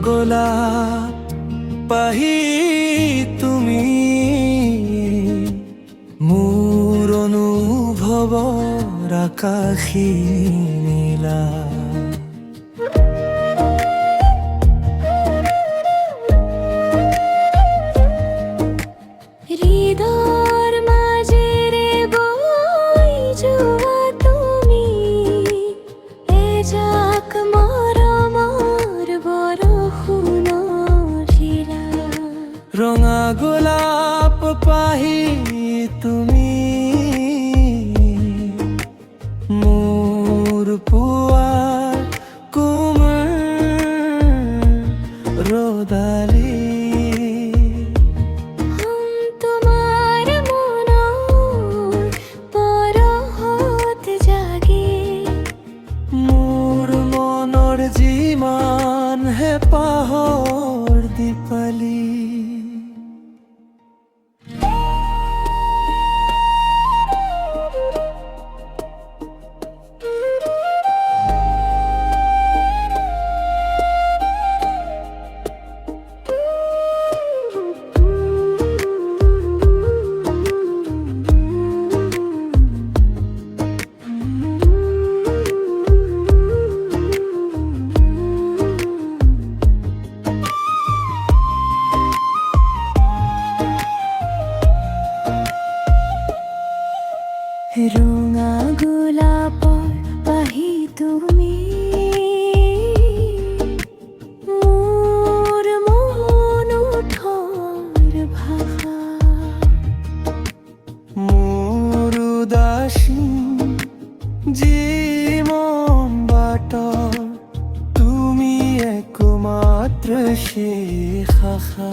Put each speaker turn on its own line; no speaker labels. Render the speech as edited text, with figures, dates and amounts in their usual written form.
গোলাপ পাহি তুমি মোৰ অনুভৱৰ আকাশী নীলা
হৃদয়ৰ মাজেৰে বৈ যোৱা তুমি এজাক মৰমৰ বৰষুণৰ শিৰা
ৰঙা গোলাপ পাহি তুমি মোৰ পুৱাৰ কোমল ৰ'দালি
তোমাৰ মনৰ পৰহত জাগে
মোৰ মনৰ যিমান হেঁপাহৰ দীপালি
ৰঙা গোলাপৰ পাহি তুমি মোৰ মন উঠৰ ভাষা
মোৰ উদাসী জীৱন বাটৰ তুমি একমাত্ৰ শেষ আশা